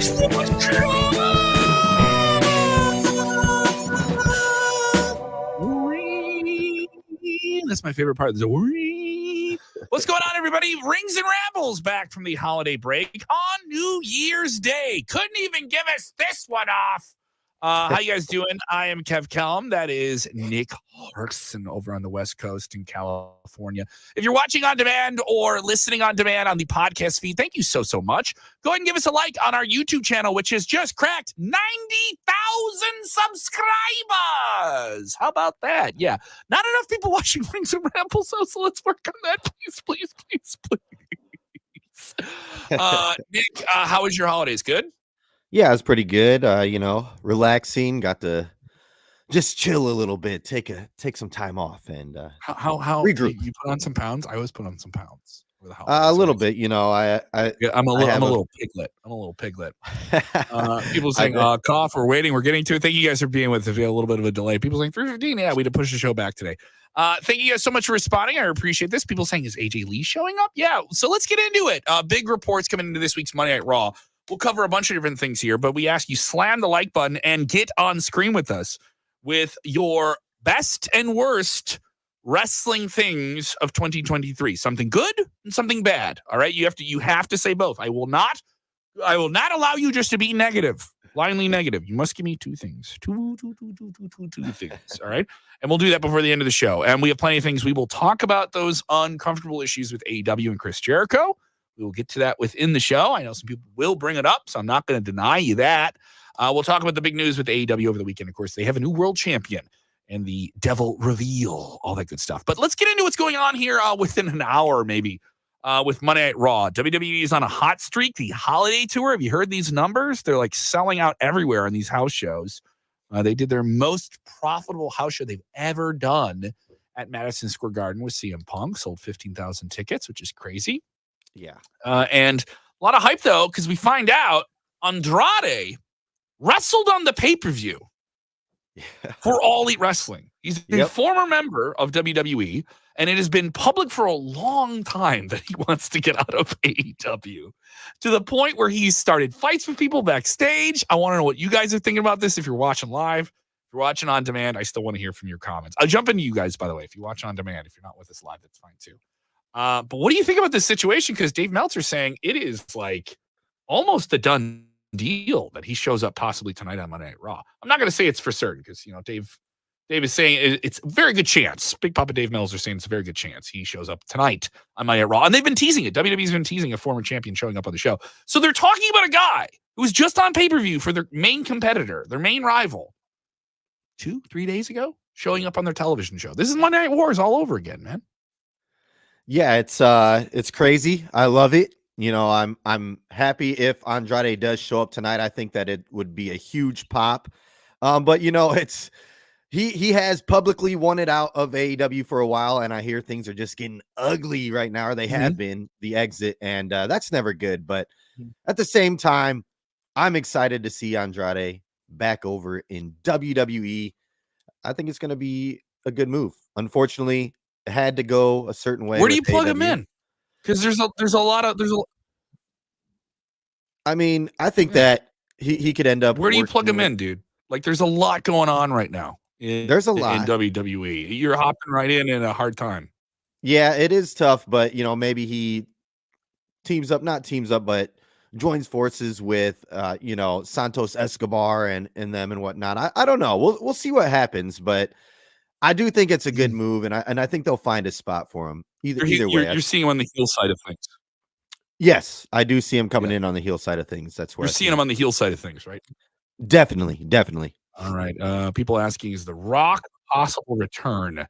That's my favorite part. What's going on, everybody? Rings and Rambles back from the holiday break on New Year's Day. Couldn't even give us this one off. How you guys doing? I am Kev Kellum. That is Nick Harson over on the West Coast in California. If you're watching on demand or listening on demand on the podcast feed, thank you so much. Go ahead and give us a like on our YouTube channel, which has just cracked 90,000 subscribers. How about that? Yeah, not enough people watching Rings and Rambles, so let's work on that. Please. Nick, how was your holidays? Good? Yeah, it was pretty good. Relaxing. Got to just chill a little bit, take some time off, and how regroup. You put on some pounds? I always put on some pounds for the holidays. A little bit. I'm a little piglet. People saying cough. We're waiting. We're getting to it. Thank you guys for being with us. We had a little bit of a delay. People saying 3:15. Yeah, we had to push the show back today. Thank you guys so much for responding. I appreciate this. People saying, is AJ Lee showing up? Yeah. So let's get into it. Big reports coming into this week's Monday Night Raw. We'll cover a bunch of different things here, but we ask you slam the like button and get on screen with us with your best and worst wrestling things of 2023. Something good and something bad. All right. You have to say both. I will not allow you just to be negative, blindly negative. You must give me two things. Two things. All right. And we'll do that before the end of the show. And we have plenty of things. We will talk about those uncomfortable issues with AEW and Chris Jericho. We will get to that within the show. I know some people will bring it up, so I'm not going to deny you that. We'll talk about the big news with AEW over the weekend. Of course, they have a new world champion and the devil reveal, all that good stuff. But let's get into what's going on here within an hour, maybe, with Monday Night Raw. WWE is on a hot streak. The holiday tour, have you heard these numbers? They're like selling out everywhere on these house shows. They did their most profitable house show they've ever done at Madison Square Garden with CM Punk. Sold 15,000 tickets, which is crazy. Yeah. And a lot of hype, though, because we find out Andrade wrestled on the pay-per-view for All Elite Wrestling. He's a former member of WWE, and it has been public for a long time that he wants to get out of AEW, to the point where he's started fights with people backstage. I want to know what you guys are thinking about this. If you're watching live, if you're watching on demand, I still want to hear from your comments. I'll jump into you guys, by the way. If you watch on demand, if you're not with us live, that's fine, too. But what do you think about this situation? Because Dave Meltzer's saying it is like almost a done deal that he shows up possibly tonight on Monday Night Raw. I'm not going to say it's for certain because, Dave is saying it's a very good chance. Big Papa Dave Meltzer saying it's a very good chance he shows up tonight on Monday Night Raw. And they've been teasing it. WWE's been teasing a former champion showing up on the show. So they're talking about a guy who was just on pay-per-view for their main competitor, their main rival, 2-3 days ago, showing up on their television show. This is Monday Night Wars all over again, man. Yeah, it's crazy. I love it. I'm happy if Andrade does show up tonight. I think that it would be a huge pop. But it's he has publicly wanted out of AEW for a while, and I hear things are just getting ugly right now, or they have been, the exit, and that's never good. But at the same time, I'm excited to see Andrade back over in WWE. I think it's going to be a good move. Unfortunately, had to go a certain way. Where do you plug him in? Because there's a lot of I mean, I think that he could end up. Where do you plug him in, dude? Like, there's a lot going on right now. There's a lot in WWE. You're hopping right in a hard time. Yeah, it is tough, but maybe he not teams up, but joins forces with Santos Escobar and them and whatnot. I don't know. We'll see what happens, but I do think it's a good move, and I think they'll find a spot for him. Either way, you're seeing him on the heel side of things. Yes, I do see him coming in on the heel side of things. That's where you're seeing him on the heel side of things, right? Definitely. All right. People asking, is The Rock a possible return?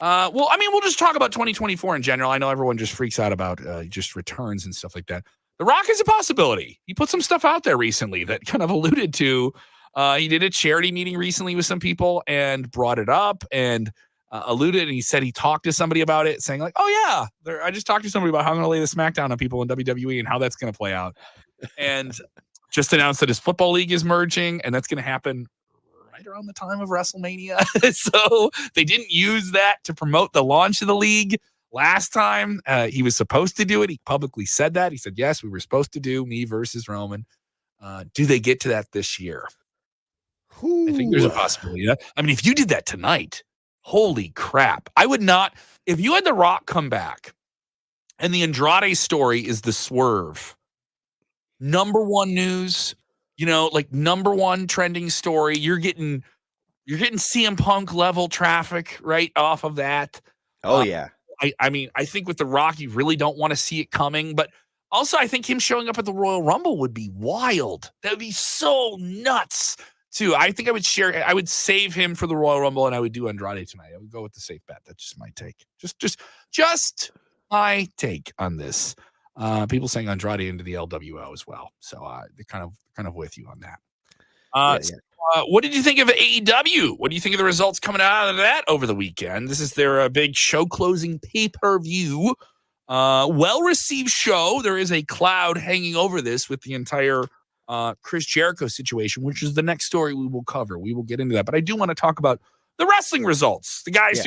Well, I mean, we'll just talk about 2024 in general. I know everyone just freaks out about just returns and stuff like that. The Rock is a possibility. He put some stuff out there recently that kind of alluded to. He did a charity meeting recently with some people and brought it up and alluded, and he said he talked to somebody about it, saying like, oh yeah, I just talked to somebody about how I'm going to lay the smackdown on people in WWE and how that's going to play out. And just announced that his football league is merging, and that's going to happen right around the time of WrestleMania. So they didn't use that to promote the launch of the league last time. He was supposed to do it. He publicly said that. He said, yes, we were supposed to do me versus Roman. Do they get to that this year? I think there's a possibility. Yeah. I mean, if you did that tonight, holy crap. I would not, if you had The Rock come back and the Andrade story is the swerve, number one news, like number one trending story, you're getting CM Punk level traffic right off of that. Oh, yeah. I mean, I think with The Rock, you really don't want to see it coming, but also I think him showing up at the Royal Rumble would be wild. That would be so nuts too. I think I would save him for the Royal Rumble and I would do Andrade tonight. I would go with the safe bet. That's just my take. Just my take on this. People saying Andrade into the LWO as well. So they're kind of with you on that. What did you think of AEW? What do you think of the results coming out of that over the weekend? This is their big show closing pay-per-view. Well-received show. There is a cloud hanging over this with the entire Chris Jericho situation, which is the next story we will cover. We will get into that. But I do want to talk about the wrestling results. The guys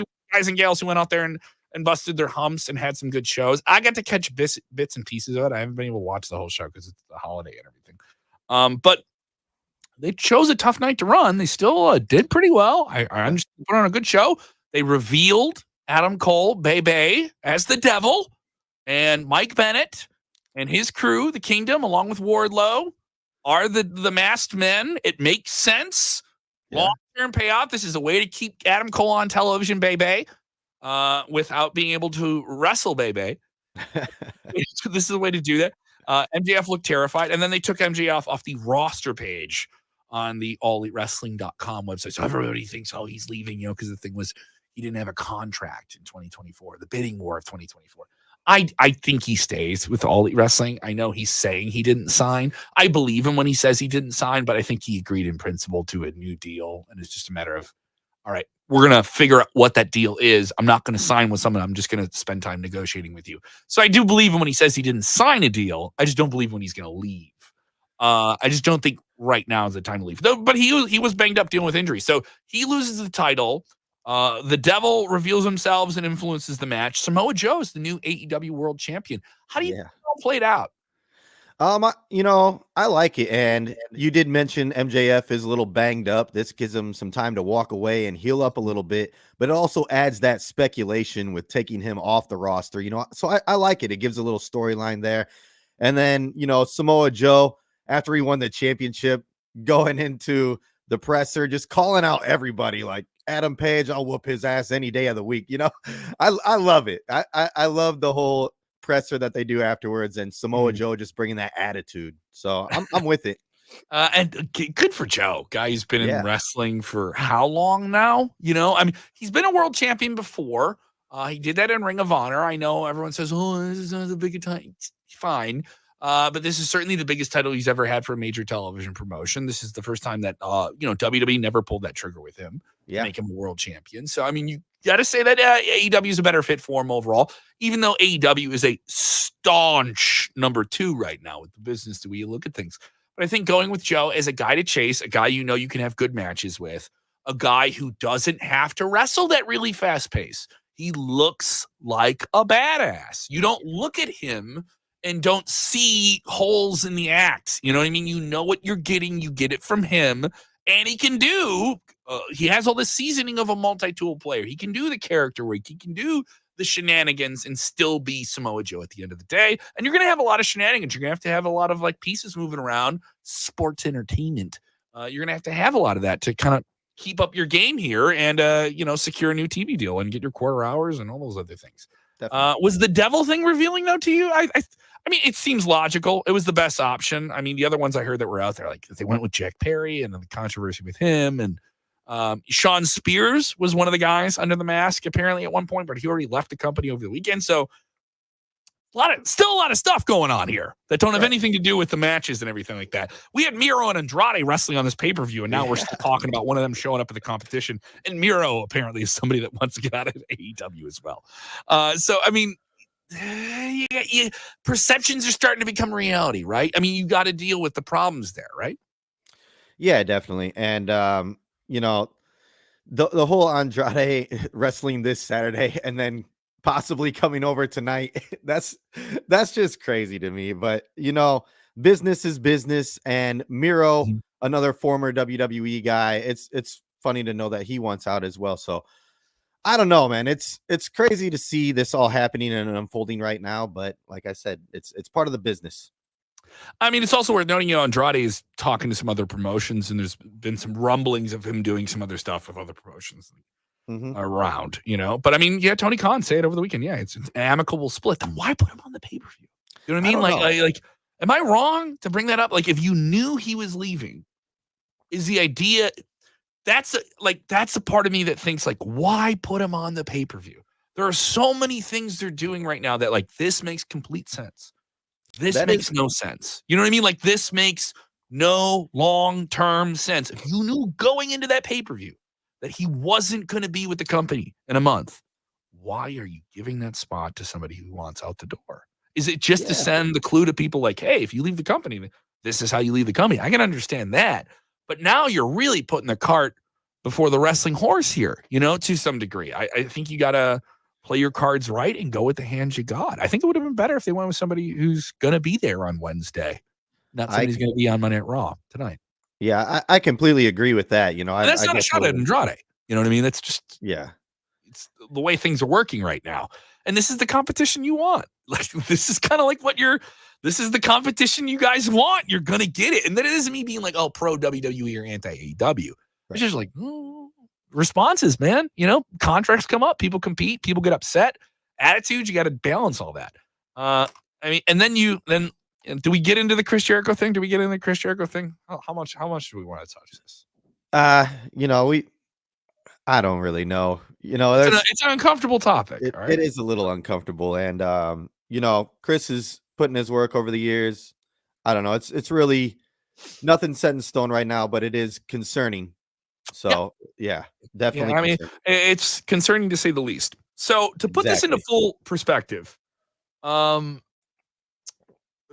and gals who went out there and busted their humps and had some good shows. I got to catch bits and pieces of it. I haven't been able to watch the whole show because it's the holiday and everything. But they chose a tough night to run. They still did pretty well. I understand, put on a good show. They revealed Adam Cole, Bebe, as the devil, and Mike Bennett and his crew, the Kingdom, along with Wardlow, are the masked men. It makes sense. Yeah. Long-term payoff. This is a way to keep Adam Cole on television, Bebe, without being able to wrestle Bebe. This is a way to do that. MJF looked terrified, and then they took MJF off the roster page on the allelitewrestling.com website. So everybody thinks, he's leaving, because the thing was he didn't have a contract in 2024, the bidding war of 2024. I think he stays with All Elite Wrestling. I know he's saying he didn't sign. I believe him when he says he didn't sign, but I think he agreed in principle to a new deal. And it's just a matter of, all right, we're going to figure out what that deal is. I'm not going to sign with someone. I'm just going to spend time negotiating with you. So I do believe him when he says he didn't sign a deal. I just don't believe when he's going to leave. I just don't think right now is the time to leave. But he was banged up dealing with injury. So he loses the title. The devil reveals himself and influences the match. Samoa Joe is the new AEW World Champion. How do you think it all played out? I like it. And you did mention MJF is a little banged up. This gives him some time to walk away and heal up a little bit, but it also adds that speculation with taking him off the roster, so I like it. It gives a little storyline there. And then, Samoa Joe, after he won the championship, going into the presser, just calling out everybody like Adam Page, I'll whoop his ass any day of the week. I love it. I love the whole presser that they do afterwards, and Samoa Joe just bringing that attitude. So I'm with it. And good for Joe, guy who's been in wrestling for how long now? I mean, he's been a world champion before. He did that in Ring of Honor. I know everyone says, this is not the biggest time. Fine. But this is certainly the biggest title he's ever had for a major television promotion. This is the first time that, WWE never pulled that trigger with him to make him a world champion. So, I mean, you got to say that AEW is a better fit for him overall, even though AEW is a staunch number 2 right now with the business the way you look at things. But I think going with Joe as a guy to chase, a guy you can have good matches with, a guy who doesn't have to wrestle that really fast pace. He looks like a badass. You don't look at him and don't see holes in the act. You know what I mean? You know what you're getting. You get it from him. And he can do, he has all the seasoning of a multi-tool player. He can do the character work. He can do the shenanigans and still be Samoa Joe at the end of the day. And you're going to have a lot of shenanigans. You're going to have a lot of pieces moving around, sports entertainment. You're going to have a lot of that to kind of keep up your game here and, secure a new TV deal and get your quarter hours and all those other things. Was the devil thing revealing though to you? I mean, it seems logical. It was the best option. I mean, the other ones I heard that were out there, like they went with Jack Perry and then the controversy with him. And Sean Spears was one of the guys under the mask apparently at one point, but he already left the company over the weekend. So still a lot of stuff going on here that don't have anything to do with the matches and everything like that. We had Miro and Andrade wrestling on this pay-per-view, and now we're still talking about one of them showing up at the competition. And Miro apparently is somebody that wants to get out of AEW as well. So, I mean, perceptions are starting to become reality, right? I mean, you got to deal with the problems there, right? Yeah, definitely. And, the whole Andrade wrestling this Saturday and then possibly coming over tonight, that's just crazy to me. But, business is business. And Miro, Mhm. another former WWE guy, it's funny to know that he wants out as well. So I don't know, man. It's crazy to see this all happening and unfolding right now. But like I said, it's part of the business. I mean, it's also worth noting, Andrade is talking to some other promotions, and there's been some rumblings of him doing some other stuff with other promotions Mm-hmm. around, But I mean, yeah, Tony Khan said over the weekend, yeah, it's an amicable split. Then why put him on the pay-per-view? You know what I I mean? don't know. Like, am I wrong to bring that up? Like, if you knew he was leaving, is the idea that's a part of me that thinks like, why put him on the pay-per-view? There are so many things they're doing right now that like this makes complete sense. This That is makes no sense. You know what I mean? Like this makes no long-term sense. If you knew going into that pay-per-view that he wasn't going to be with the company in a month, why are you giving that spot to somebody who wants out the door? Is it just to yeah. send the clue to people like, hey, if you leave the company, this is how you leave the company? I can understand that. But now you're really putting the cart before the wrestling horse here, to some degree. I think you got to play your cards right and go with the hands you got. I think it would have been better if they went with somebody who's going to be there on Wednesday, not I somebody's going to be on Monday Night Raw tonight. Yeah, I completely agree with that. And that's not a shot at Andrade. You know what I mean? That's just it's the way things are working right now. And this is the competition you want. Like this is kind of like this is the competition you guys want. You're gonna get it. And that isn't me being like, oh, pro WWE or anti AEW. It's just like responses, man. Contracts come up, people compete, people get upset. Attitudes, you got to balance all that. I mean, and then do we get into the Chris Jericho thing? How much do we want to touch this? I don't really know. It's an uncomfortable topic. It is a little uncomfortable. And, Chris is putting his work over the years. I don't know. It's really nothing set in stone right now, but it is concerning. So, definitely. I mean, it's concerning to say the least. So to put this into full perspective,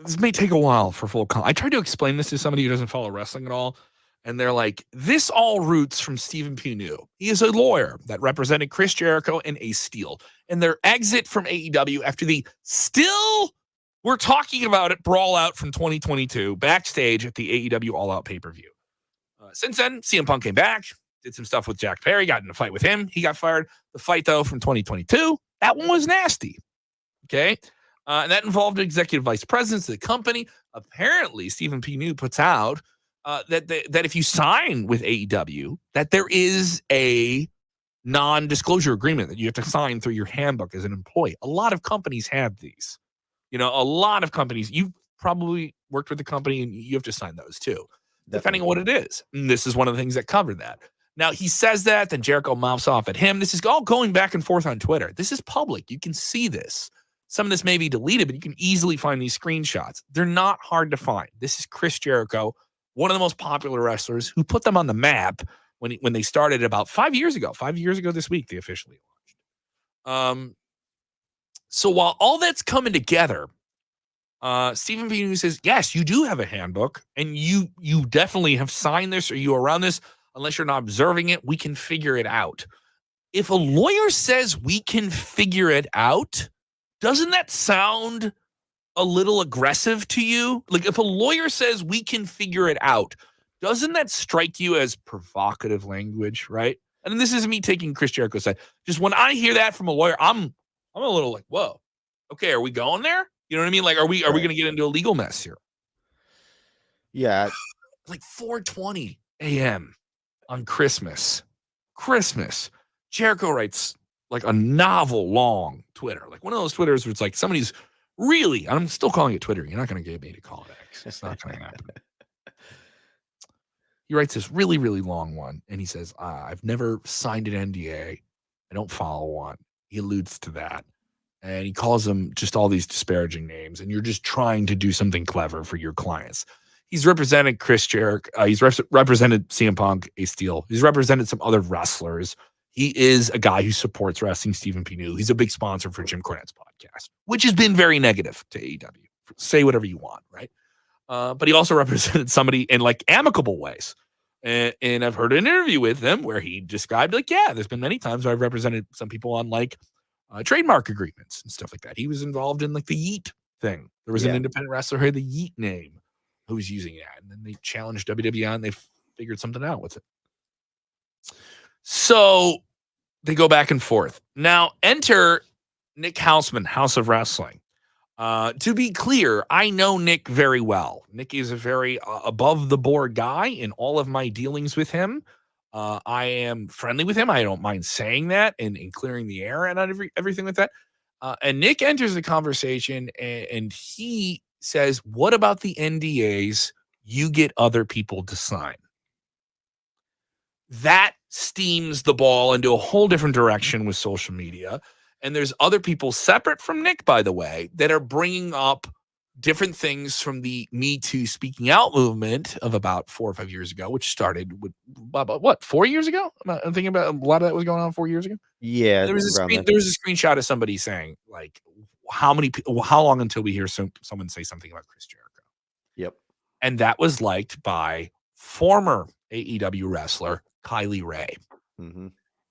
this may take a while for full. I tried to explain this to somebody who doesn't follow wrestling at all. And they're like, this all roots from Stephen Pugh. He is a lawyer that represented Chris Jericho and Ace Steel. And their exit from AEW after we're talking about it, brawl out from 2022 backstage at the AEW All Out pay-per-view. Since then, CM Punk came back, did some stuff with Jack Perry, got in a fight with him. He got fired. The fight, though, from 2022, that one was nasty. Okay? And that involved executive vice presidents of the company. Apparently, Stephen Pugh puts out that if you sign with AEW, that there is a non-disclosure agreement that you have to sign through your handbook as an employee. A lot of companies have these. A lot of companies, you've probably worked with the company and you have to sign those too, depending on what it is. And this is one of the things that covered that. Now, he says that, then Jericho mouths off at him. This is all going back and forth on Twitter. This is public. You can see this. Some of this may be deleted, but you can easily find these screenshots. They're not hard to find. This is Chris Jericho, one of the most popular wrestlers who put them on the map when they started about 5 years ago. 5 years ago this week, they officially launched. So while all that's coming together, Stephen Pugh says, yes, you do have a handbook, and you definitely have signed this or you are around this. Unless you're not observing it, we can figure it out. If a lawyer says we can figure it out, doesn't that sound a little aggressive to you? Like if a lawyer says we can figure it out, doesn't that strike you as provocative language, right? And this isn't me taking Chris Jericho's side. Just when I hear that from a lawyer, I'm a little like, whoa, okay, are we going there? You know what I mean? Like, are we going to get into a legal mess here? Yeah. Like 4:20 a.m. on Christmas. Jericho writes like a novel long Twitter, like one of those Twitters where it's like somebody's really, I'm still calling it Twitter. You're not going to get me to call it X. It's not going to happen. He writes this really, really long one, and he says, I've never signed an NDA. I don't follow one. He alludes to that. And he calls them just all these disparaging names, and you're just trying to do something clever for your clients. He's represented Chris Jericho. He's represented CM Punk, Ace Steel. He's represented some other wrestlers. He is a guy who supports wrestling, Stephen Pugh. He's a big sponsor for Jim Cornette's podcast, which has been very negative to AEW. Say whatever you want, right? But he also represented somebody in like amicable ways. And I've heard an interview with him where he described like, yeah, there's been many times where I've represented some people on like trademark agreements and stuff like that. He was involved in like the Yeet thing. There was an independent wrestler who had the Yeet name who's using that. And then they challenged WWE and they figured something out with it. So they go back and forth. Now enter Nick Houseman, House of Wrestling. To be clear, I know Nick very well. Nick is a very above the board guy in all of my dealings with him. I am friendly with him. I don't mind saying that and clearing the air and everything like that. And Nick enters the conversation and he says, what about the NDAs you get other people to sign? That steams the ball into a whole different direction with social media. And there's other people separate from Nick, by the way, that are bringing up different things from the Me Too speaking out movement of about 4 or 5 years ago, which started with about what, 4 years ago? I'm thinking about a lot of that was going on 4 years ago. Yeah, there was a screenshot of somebody saying, like, how long until we hear someone say something about Chris Jericho? Yep. And that was liked by former AEW wrestler Kylie Ray. Mm-hmm.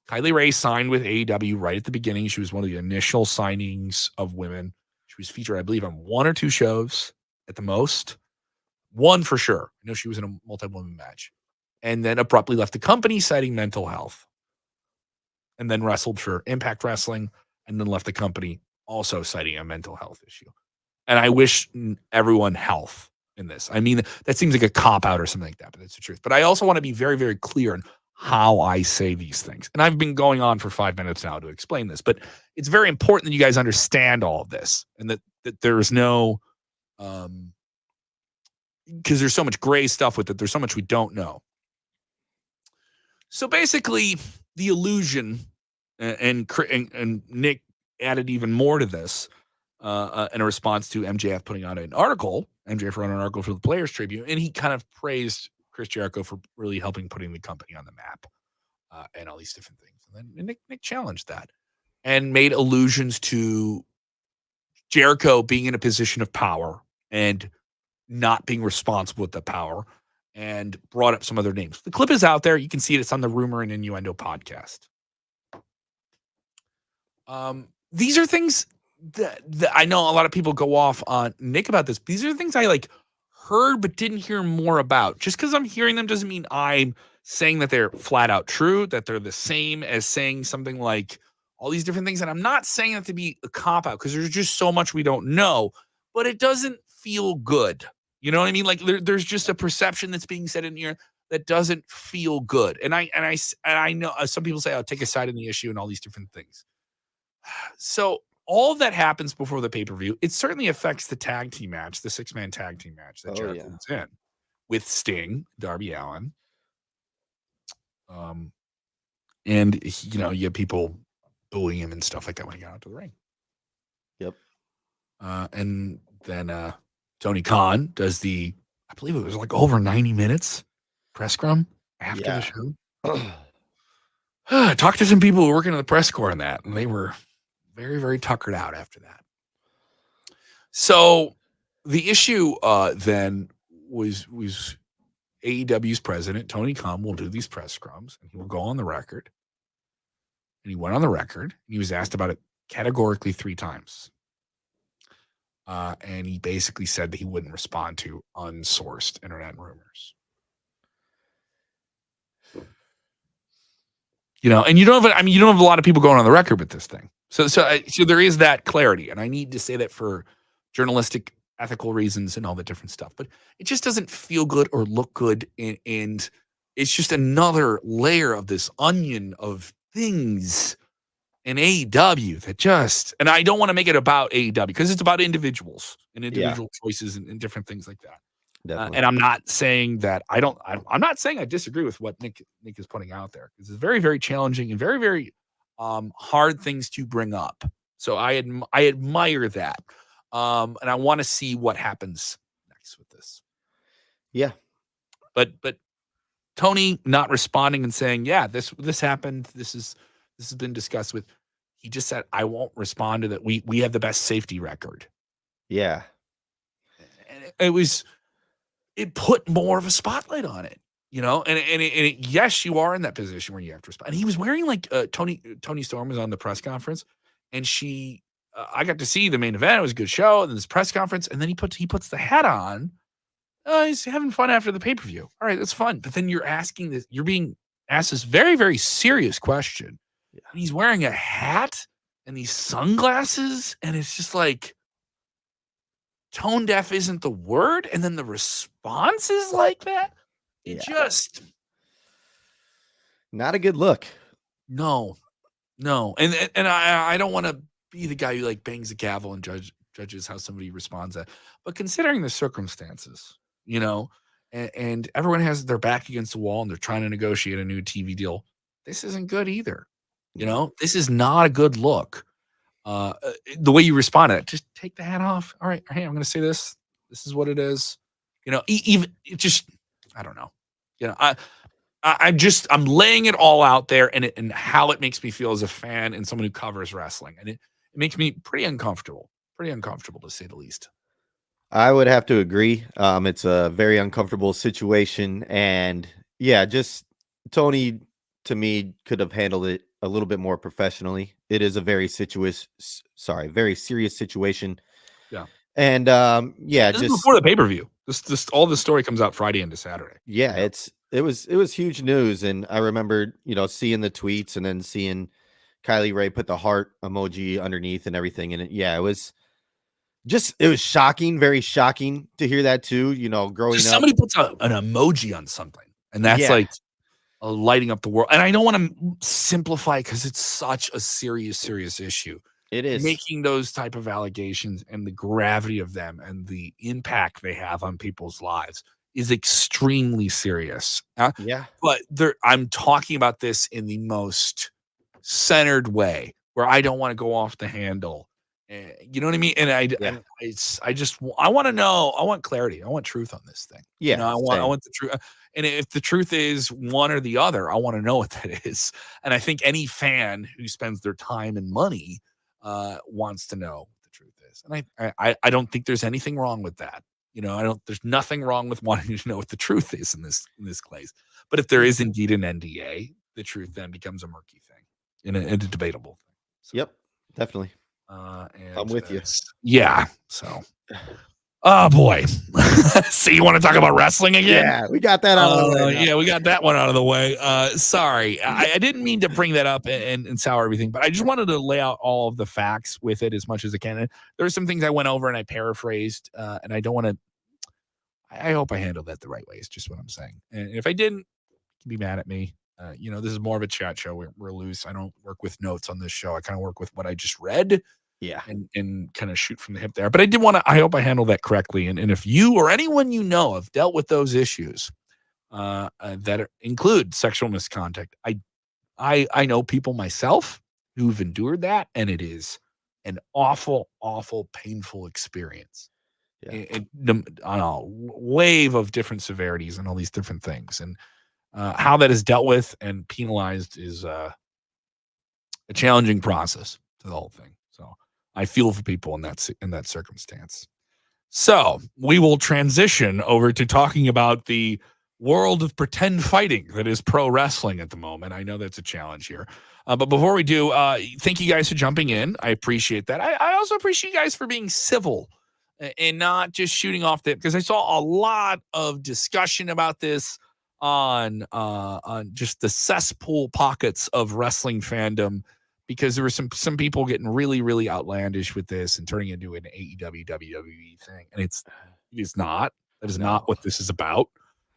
Kylie Ray signed with AEW right at the beginning. She was one of the initial signings of women. She was featured, I believe, on 1 or 2 shows at the most. 1 for sure. I know she was in a multi-woman match. And then abruptly left the company citing mental health. And then wrestled for Impact Wrestling and then left the company also citing a mental health issue. And I wish everyone health in this. I mean, that seems like a cop-out or something like that, but that's the truth. But I also want to be very, very clear in how I say these things. And I've been going on for 5 minutes now to explain this, but it's very important that you guys understand all of this and that there's no, because there's so much gray stuff with it. There's so much we don't know. So basically, the illusion, and Nick added even more to this in a response to MJF putting out an article. MJF wrote an article for the Players Tribune, and he kind of praised Chris Jericho for really helping putting the company on the map and all these different things. And then Nick challenged that and made allusions to Jericho being in a position of power and not being responsible with the power, and brought up some other names. The clip is out there. You can see it. It's on the Rumor and Innuendo podcast. These are things that I know a lot of people go off on Nick about this. These are things I heard but didn't hear more about. Just because I'm hearing them doesn't mean I'm saying that they're flat out true, that they're the same as saying something like all these different things. And I'm not saying that to be a cop-out because there's just so much we don't know, but it doesn't feel good. You know what I mean? Like there's just a perception that's being said in here that doesn't feel good. And I know some people say, I'll take a side in the issue and all these different things. So all that happens before the pay-per-view, it certainly affects the tag team match, the 6-man tag team match that Jericho was in with Sting, Darby Allin. And you have people booing him and stuff like that when he got out to the ring. Yep. And then Tony Khan does I believe it was over 90 minutes press scrum after the show. I talked to some people who were working in the press corps on that, and they were very, very tuckered out after that. So the issue then was AEW's president, Tony Khan, will do these press scrums, and he will go on the record. And he went on the record, and he was asked about it categorically 3 times. And he basically said that he wouldn't respond to unsourced internet rumors. And you don't have a lot of people going on the record with this thing. So there is that clarity, and I need to say that for journalistic, ethical reasons and all the different stuff. But it just doesn't feel good or look good, and it's just another layer of this onion of things in AEW that just, and I don't want to make it about AEW because it's about individuals and individual choices and different things like that. And I'm not saying that I'm not saying I disagree with what Nick is putting out there, because it's very, very challenging and very, very hard things to bring up. So I admire that. And I want to see what happens next with this. Yeah. But Tony not responding and saying, yeah, this happened. This has been discussed with. He just said, I won't respond to that. We have the best safety record. Yeah. And it put more of a spotlight on it, and yes, you are in that position where you have to respond. And he was wearing Tony Storm was on the press conference, and I got to see the main event. It was a good show. And this press conference, and then he puts the hat on, He's having fun after the pay-per-view. All right, that's fun. But then you're being asked this very, very serious question. Yeah. And he's wearing a hat and these sunglasses, and it's just like tone deaf isn't the word, and then the response is like that. It just not a good look. No. And I don't want to be the guy who like bangs the gavel and judges how somebody responds that. But considering the circumstances, and everyone has their back against the wall and they're trying to negotiate a new TV deal, this isn't good either. This is not a good look. The way you respond to it, just take the hat off. All right, hey, I'm going to say this. This is what it is. Even it just, I don't know. I'm laying it all out there and how it makes me feel as a fan and someone who covers wrestling. And it makes me pretty uncomfortable to say the least. I would have to agree. It's a very uncomfortable situation. And yeah, just Tony, to me, could have handled it a little bit more professionally. It is a very serious situation. Yeah. And this is before the pay-per-view. This all the story comes out Friday into Saturday. Yeah, it was huge news. And I remember, seeing the tweets and then seeing Kylie Ray put the heart emoji underneath and everything. And it was shocking, very shocking to hear that too. Growing up, somebody puts an emoji on something, and that's like lighting up the world. And I don't want to simplify because it's such a serious issue. It is. Making those type of allegations and the gravity of them and the impact they have on people's lives is extremely serious. But I'm talking about this in the most centered way where I don't want to go off the handle. You know what I mean? And I want to know. I want clarity. I want truth on this thing. Yeah, I want the truth. And if the truth is one or the other, I want to know what that is. And I think any fan who spends their time and money wants to know what the truth is. And I don't think there's anything wrong with that. There's nothing wrong with wanting to know what the truth is in this case. But if there is indeed an NDA, the truth then becomes a murky thing and a debatable thing. So, yep, definitely. I'm with you. Yeah. So, oh boy. So you want to talk about wrestling again? Yeah, we got that out of the way. Yeah, we got that one out of the way. Sorry, I didn't mean to bring that up and sour everything, but I just wanted to lay out all of the facts with it as much as I can. And there are some things I went over and I paraphrased, and I don't want to. I hope I handled that the right way. Is just what I'm saying. And if I didn't, you can be mad at me. This is more of a chat show. We're loose. I don't work with notes on this show. I kind of work with what I just read. Yeah. And kind of shoot from the hip there. But I hope I handled that correctly. And if you or anyone have dealt with those issues that include sexual misconduct, I know people myself who've endured that, and it is an awful, awful, painful experience. Yeah. On a wave of different severities and all these different things. And how that is dealt with and penalized is a challenging process to the whole thing. So I feel for people in that circumstance. So we will transition over to talking about the world of pretend fighting that is pro wrestling at the moment. I know that's a challenge here. But before we do, thank you guys for jumping in. I appreciate that. I also appreciate you guys for being civil and not just shooting off that, because I saw a lot of discussion about this on just the cesspool pockets of wrestling fandom, because there were some people getting really, really outlandish with this and turning it into an AEW WWE thing. And it is not. That is not what this is about.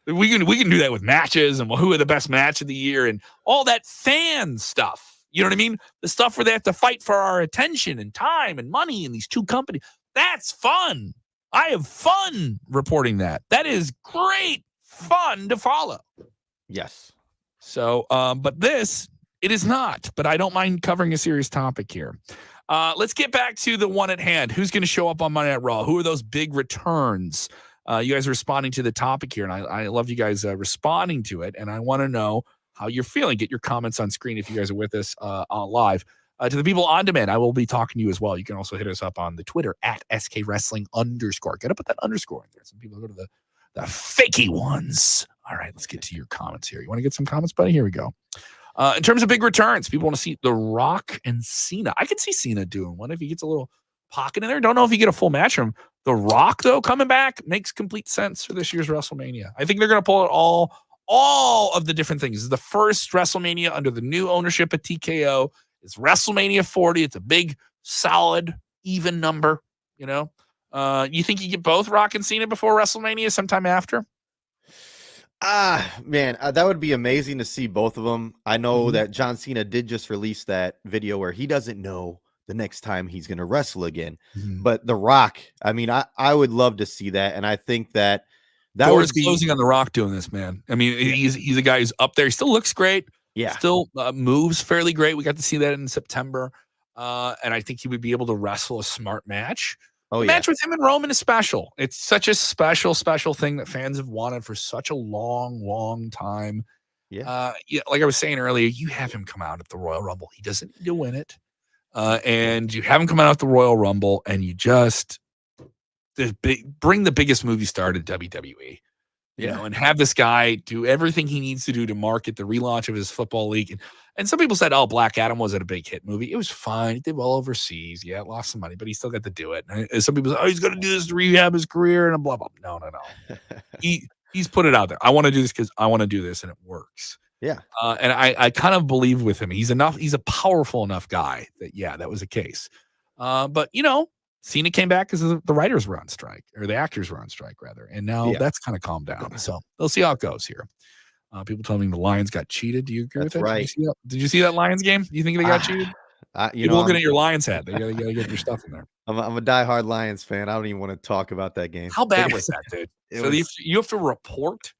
We can do that with matches and who are the best match of the year and all that fan stuff. You know what I mean? The stuff where they have to fight for our attention and time and money in these two companies. That's fun. I have fun reporting that. That is great fun to follow. Yes. So, but this, it is not. But I don't mind covering a serious topic here. Let's get back to the one at hand. Who's going to show up on Monday Night Raw? Who are those big returns? You guys are responding to the topic here, and I love you guys responding to it. And I want to know how you're feeling. Get your comments on screen if you guys are with us on live. To the people on demand, I will be talking to you as well. You can also hit us up on the Twitter at @SKWrestling_. Got to put that underscore in there. Some people go to the fakey ones. All right, let's get to your comments here. You want to get some comments, buddy? Here we go. In terms of big returns, people want to see The Rock and Cena. I could see Cena doing one if he gets a little pocket in there. Don't know if you get a full match from him. The Rock, though, coming back makes complete sense for this year's WrestleMania. I think they're going to pull it all of the different things. This is the first WrestleMania under the new ownership at TKO. It's WrestleMania 40. It's a big, solid, even number, you know. You think you get both Rock and Cena before WrestleMania sometime after? Man, that would be amazing to see both of them. I know that John Cena did just release that video where he doesn't know the next time he's going to wrestle again. But The Rock, I mean, I would love to see that. And I think that door's closing on The Rock doing this, man. I mean, he's a guy who's up there. He still looks great. Yeah. Still moves fairly great. We got to see that in September. And I think he would be able to wrestle a smart match. The match with him and Roman is special. It's such a special thing that fans have wanted for such a long time. Yeah. Like I was saying earlier, you have him come out at the Royal Rumble. He doesn't need to win it. And you have him come out at the Royal Rumble, and you just bring the biggest movie star to WWE. You know, and have this guy do everything he needs to do to market the relaunch of his football league. And some people said, oh, Black Adam wasn't a big hit movie. It was fine. It did well overseas. Yeah, it lost some money, but he still got to do it. And some people said, oh, he's going to do this to rehab his career and blah, blah. No. He's put it out there. I want to do this because I want to do this, and it works. Yeah. And I kind of believe with him. He's a powerful enough guy that, that was the case. But, you know, Cena came back because the writers were on strike, or the actors were on strike, rather. And now that's kind of calmed down. So they'll see how it goes here. People telling me the Lions got cheated. Do you agree with that? Right. Did you see that Lions game? Do you think they got cheated? People looking at your Lions hat. They gotta get your stuff in there. I'm a diehard Lions fan. I don't even want to talk about that game. How bad was that, dude? You have to report.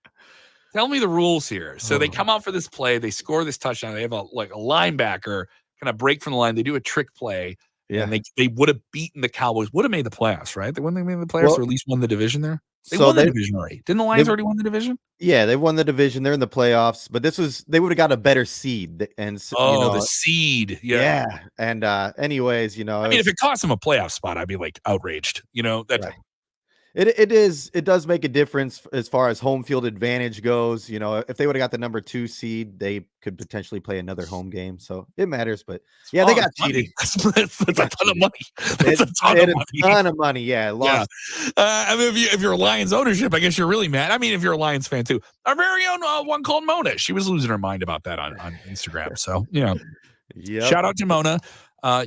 Tell me the rules here. So they come out for this play. They score this touchdown. They have a linebacker kind of break from the line. They do a trick play. Yeah. And they would have beaten the Cowboys, would have made the playoffs, right? They wouldn't have made the playoffs, or at least won the division there. They won the division already. Didn't the Lions already win the division? Yeah, they won the division. They're in the playoffs, but they would have got a better seed. And the seed. Yeah. And anyways, I mean, if it cost them a playoff spot, I'd be like outraged. You know, that It does make a difference as far as home field advantage goes. You know, if they would have got the number 2 seed, they could potentially play another home game. So it matters. But yeah, they got cheated. That's a ton of money. That's a ton of money. Yeah, lost. I mean, if you're a Lions ownership, I guess you're really mad. I mean, if you're a Lions fan too, our very own one called Mona, she was losing her mind about that on Instagram. So yeah, shout out to Mona.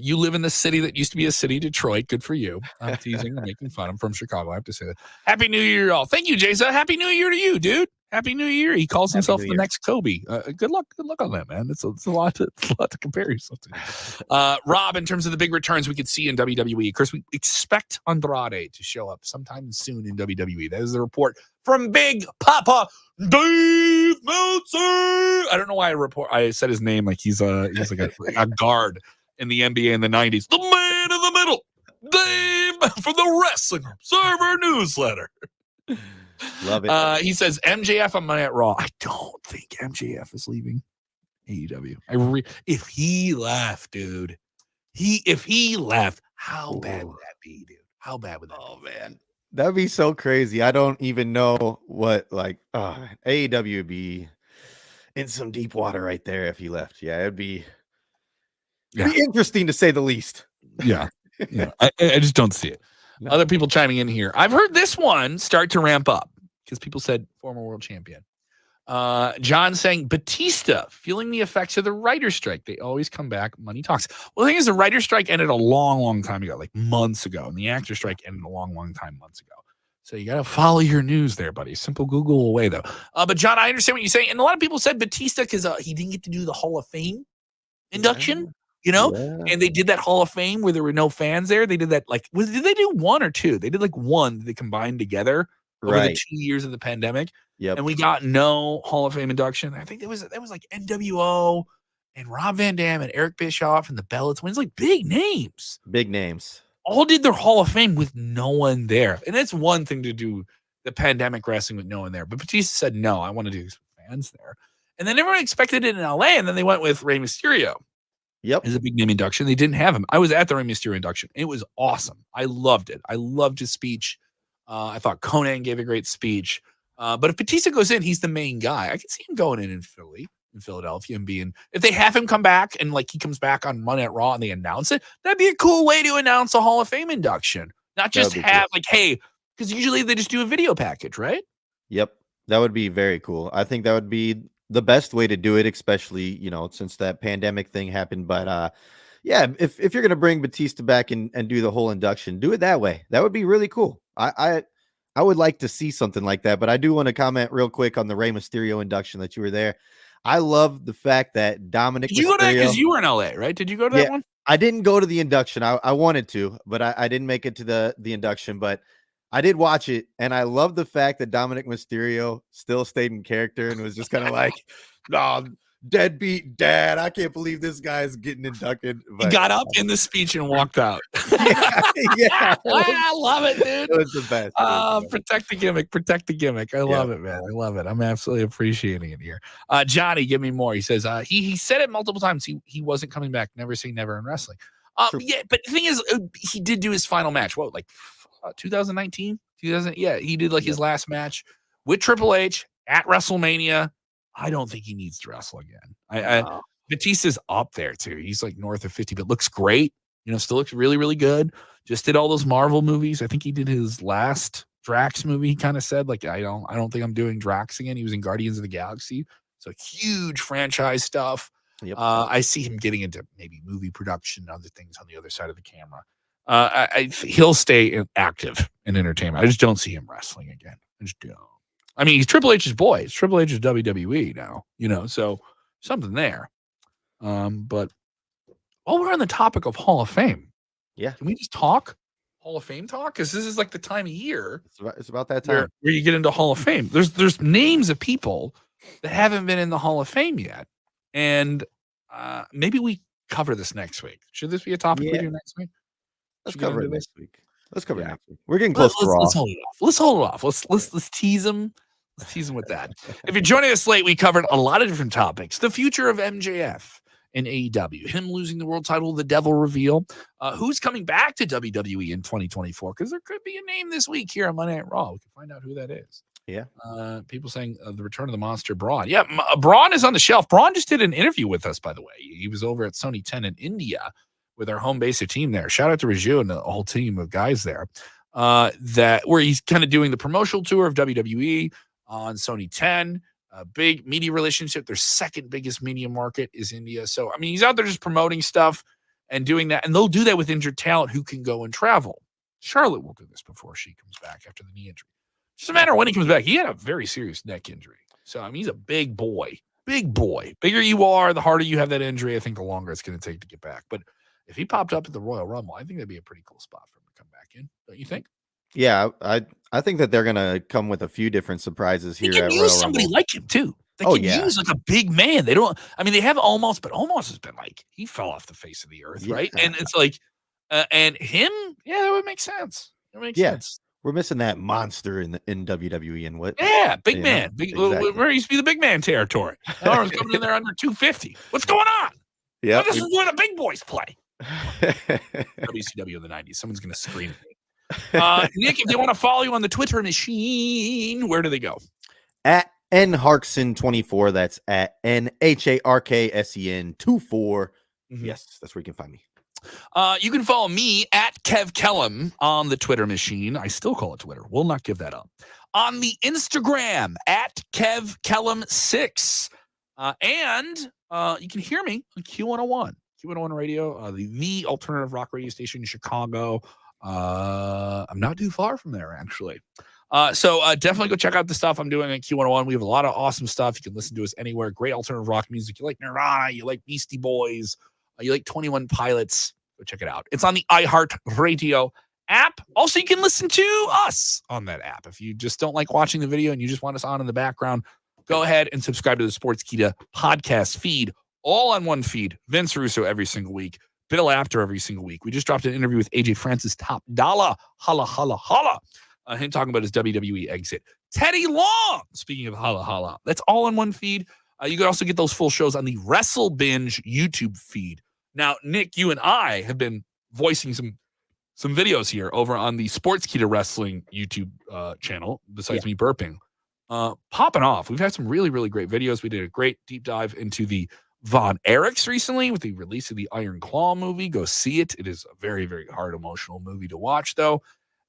You live in the city that used to be a city, Detroit. Good for you. I'm teasing. I'm making fun. I'm from Chicago. I have to say that. Happy New Year, y'all. Thank you, Jason. Happy New Year to you, dude. Happy New Year. He calls himself the next Kobe. Good luck on that, man. It's a lot to compare yourself to. Rob, in terms of the big returns we could see in WWE, of course, we expect Andrade to show up sometime soon in WWE. That is the report from Big Papa Dave Meltzer. I don't know why I said his name like he's like a guard in the NBA in the 90s. The man in the middle, Dave from the Wrestling Observer newsletter. Love it. He says MJF on Monday at Raw. I don't think MJF is leaving AEW. If he left, dude. If he left, how bad would that be, dude? How bad would that be? Oh man. That'd be so crazy. I don't even know what AEW would be in some deep water right there if he left. Yeah, it'd be interesting to say the least. Yeah. I just don't see it. No. Other people chiming in here. I've heard this one start to ramp up because people said former world champion. John saying Batista feeling the effects of the writer's strike. They always come back. Money talks. Well, the thing is, the writer's strike ended a long time ago, like months ago. And the actor strike ended a long time, months ago. So you got to follow your news there, buddy. Simple Google away, though. But John, I understand what you're saying. And a lot of people said Batista because he didn't get to do the Hall of Fame induction. Yeah. You know, and they did that Hall of Fame where there were no fans there. They did that did they do 1 or 2? They did like 1 that they combined together over the 2 years of the pandemic. Yep. And we got no Hall of Fame induction. I think that was like NWO and Rob Van Dam and Eric Bischoff and the Bella Twins, like big names. Big names. All did their Hall of Fame with no one there. And it's one thing to do the pandemic wrestling with no one there. But Batista said, no, I want to do this with fans there. And then everyone expected it in LA. And then they went with Rey Mysterio. Yep. Is a big name induction. They didn't have him. I was at the Rey Mysterio induction. It was awesome. I loved it. I loved his speech. I thought Conan gave a great speech. But if Batista goes in, he's the main guy. I can see him going in Philly. in Philadelphia and if they have him come back and like he comes back on Monday at Raw and they announce it, that'd be a cool way to announce a Hall of Fame induction. Not just have like, hey, because usually they just do a video package, right? Yep. That would be very cool. I think that would be the best way to do it, especially, since that pandemic thing happened. But yeah, if you're gonna bring Batista back and do the whole induction, do it that way. That would be really cool. I would like to see something like that. But I do want to comment real quick on the Rey Mysterio induction that you were there. I love the fact that Dominic Did you go to that because you were in LA, right? Did you go to that one? I didn't go to the induction. I wanted to, but I didn't make it to the induction. But I did watch it, and I love the fact that Dominic Mysterio still stayed in character and was just kind of like, "No, deadbeat dad. I can't believe this guy's getting inducted." But, he got up in the speech and walked out. yeah, I love it, dude. It was the best. Protect the gimmick. Protect the gimmick. I love it, man. I love it. I'm absolutely appreciating it here. Johnny, give me more. He says he said it multiple times. He wasn't coming back. Never say never in wrestling. Yeah, but the thing is, he did do his final match. What, like 2019? Yeah, he did like his last match with Triple H at WrestleMania. I don't think he needs to wrestle again. Batista's up there too. He's like north of 50, but looks great. Still looks really, really good. Just did all those Marvel movies. I think he did his last Drax movie. He kind of said like, I don't think I'm doing Drax again. He was in Guardians of the Galaxy. So huge franchise stuff. Yep. I see him getting into maybe movie production and other things on the other side of the camera. He'll stay active in entertainment. I just don't see him wrestling again. I just don't. I mean, he's Triple H's boy. It's Triple H's WWE now, so something there. But while we're on the topic of Hall of Fame, can we just talk Hall of Fame talk? Because this is like the time of year. It's about that time where you get into Hall of Fame. There's names of people that haven't been in the Hall of Fame yet, and maybe we cover this next week. Should this be a topic we do next week? Let's cover it next week. We're getting close to Raw. Let's hold it off. Let's tease them. Let's tease them with that. If you're joining us late, we covered a lot of different topics. The future of MJF in AEW, him losing the world title, the Devil reveal, who's coming back to WWE in 2024? Because there could be a name this week here on Monday Night Raw. We can find out who that is. Yeah. People saying the return of the monster Braun. Yeah, Braun is on the shelf. Braun just did an interview with us, by the way. He was over at Sony 10 in India with our home base team there. Shout out to Raju and the whole team of guys there. Where he's kind of doing the promotional tour of WWE on Sony 10. A big media relationship. Their second biggest media market is India. So, I mean, he's out there just promoting stuff and doing that. And they'll do that with injured talent who can go and travel. Charlotte will do this before she comes back after the knee injury. It doesn't matter when he comes back. He had a very serious neck injury. So, I mean, he's a big boy. Big boy. Bigger you are, the harder you have that injury, I think the longer it's going to take to get back. But if he popped up at the Royal Rumble, I think that'd be a pretty cool spot for him to come back in. Don't you think? Yeah, I think that they're gonna come with a few different surprises here. They can at use Royal somebody Rumble. like him too. They can use like a big man. They don't. I mean, they have Almost, but Almost has been like he fell off the face of the earth, right? And it's like, and him, that would make sense. It makes sense. We're missing that monster in WWE and what? Yeah, big man. Big. Exactly. Where used to be the big man territory. Now he's coming in there under 250. What's going on? Yeah, this is where the big boys play. WCW in the 90s. Someone's gonna scream at me. Nick, if they want to follow you on the Twitter machine, where do they go? At nharksen24. That's at NHARKSEN24. Yes, that's where you can find me. You can follow me at Kev Kellum on the Twitter machine. I still call it Twitter. We'll not give that up. On the Instagram at Kev Kellum6. And you can hear me on Q101. Q101 Radio, the alternative rock radio station in Chicago. I'm not too far from there, actually. So definitely go check out the stuff I'm doing at Q101. We have a lot of awesome stuff. You can listen to us anywhere. Great alternative rock music. You like Nirvana, you like Beastie Boys, you like 21 Pilots. Go check it out. It's on the iHeart Radio app. Also, you can listen to us on that app. If you just don't like watching the video and you just want us on in the background, go ahead and subscribe to the Sportskeeda podcast feed, all on one feed. Vince Russo every single week. Bill After every single week. We just dropped an interview with AJ Francis Top Dollar. Holla, holla, holla. Him talking about his WWE exit. Teddy Long, speaking of holla, holla. That's all in one feed. You can also get those full shows on the Wrestle Binge YouTube feed. Now, Nick, you and I have been voicing some videos here over on the Sportskeeda Wrestling YouTube channel, besides me burping. popping off. We've had some really, really great videos. We did a great deep dive into the Von Erichs recently with the release of the Iron Claw movie. Go see it. It is a very, very hard emotional movie to watch, though.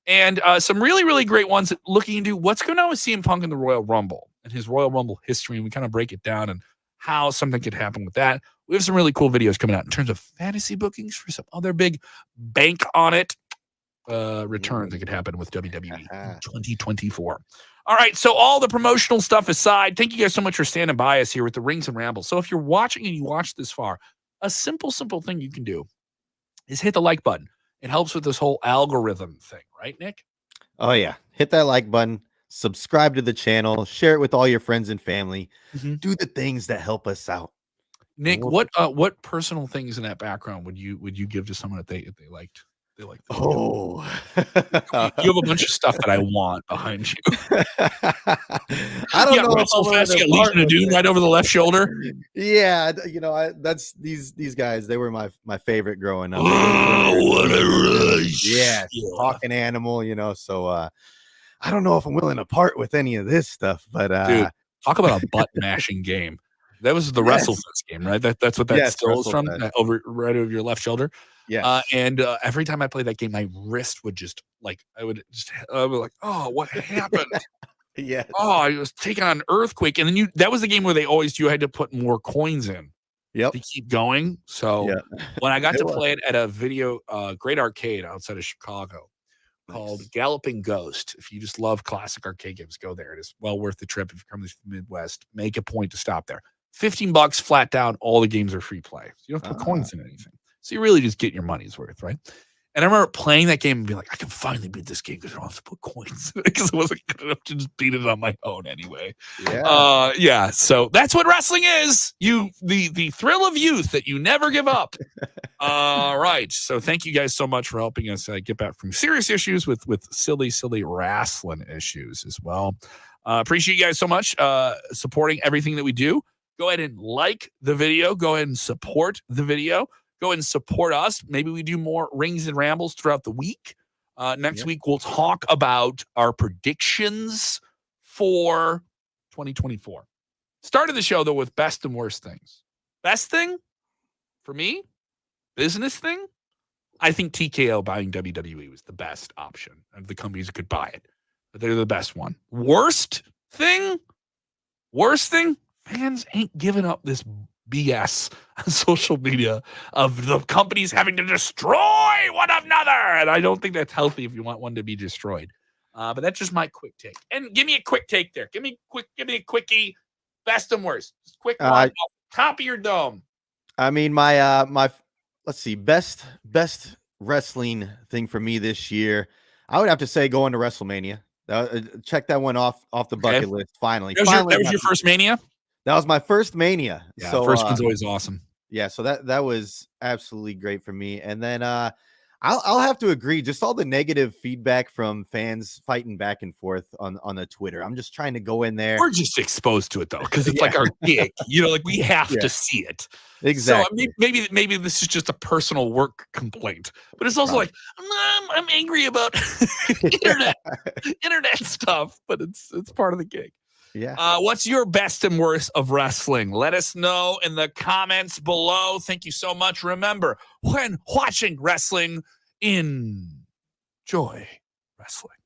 And some really, really great ones looking into what's going on with CM Punk in the Royal Rumble and his Royal Rumble history. And we kind of break it down and how something could happen with that. We have some really cool videos coming out in terms of fantasy bookings for some other big bank on it returns that could happen with WWE in 2024. All right, so all the promotional stuff aside, thank you guys so much for standing by us here with the Rings and Rambles. So if you're watching and you watched this far, a simple thing you can do is hit the like button. It helps with this whole algorithm thing, right, Nick? Oh, yeah. Hit that like button, subscribe to the channel, share it with all your friends and family. Do the things that help us out. Nick, what personal things in that background would you give to someone if they liked? They like the Oh, you have a bunch of stuff that I want behind you. I don't know. So fast, you got Legion of Doom right over the left shoulder. Yeah, that's these guys. They were my favorite growing up. Oh, what a rush! Yeah, talking animal. So I don't know if I'm willing to part with any of this stuff, but dude, talk about a butt mashing game. That was the WrestleFest game, right? That's what that still is from, right over your left shoulder. Yeah. And every time I played that game, my wrist would just I would be like, oh, what happened? Yeah. Oh, I was taking on an earthquake. And then that was the game where you had to put more coins in to keep going. So when I got to play it at a great arcade outside of Chicago called Galloping Ghost, if you just love classic arcade games, go there. It is well worth the trip. If you come to the Midwest, make a point to stop there. $15 flat down. All the games are free play. So you don't have to put coins in anything. So you're really just getting your money's worth, right? And I remember playing that game and being like, I can finally beat this game because I don't have to put coins in it because I wasn't good enough to just beat it on my own anyway. Yeah. So that's what wrestling is. The thrill of youth that you never give up. All right. So thank you guys so much for helping us get back from serious issues with silly wrestling issues as well. Appreciate you guys so much supporting everything that we do. Go ahead and like the video. Go ahead and support the video. Go ahead and support us. Maybe we do more Rings and Rambles throughout the week. Next week, we'll talk about our predictions for 2024. Started the show, though, with best and worst things. Best thing, for me, business thing, I think TKO buying WWE was the best option of the companies that could buy it. But they're the best one. Worst thing, fans ain't giving up this BS on social media of the companies having to destroy one another. And I don't think that's healthy if you want one to be destroyed. But that's just my quick take. And give me a quick take there. Give me a quickie, best and worst. Just quick one, top of your dome. I mean, my let's see, best wrestling thing for me this year, I would have to say going to WrestleMania. Check that one off the bucket list. Finally, that was your first Mania. That was my first Mania. Yeah, so first one's always awesome. Yeah, so that was absolutely great for me. And then I'll have to agree, just all the negative feedback from fans fighting back and forth on the Twitter. I'm just trying to go in there. We're just exposed to it though, because it's like our gig. Like we have to see it. Exactly. So maybe this is just a personal work complaint, but it's also like I'm angry about internet stuff, but it's part of the gig. Yeah. What's your best and worst of wrestling? Let us know in the comments below. Thank you so much. Remember, when watching wrestling, enjoy wrestling.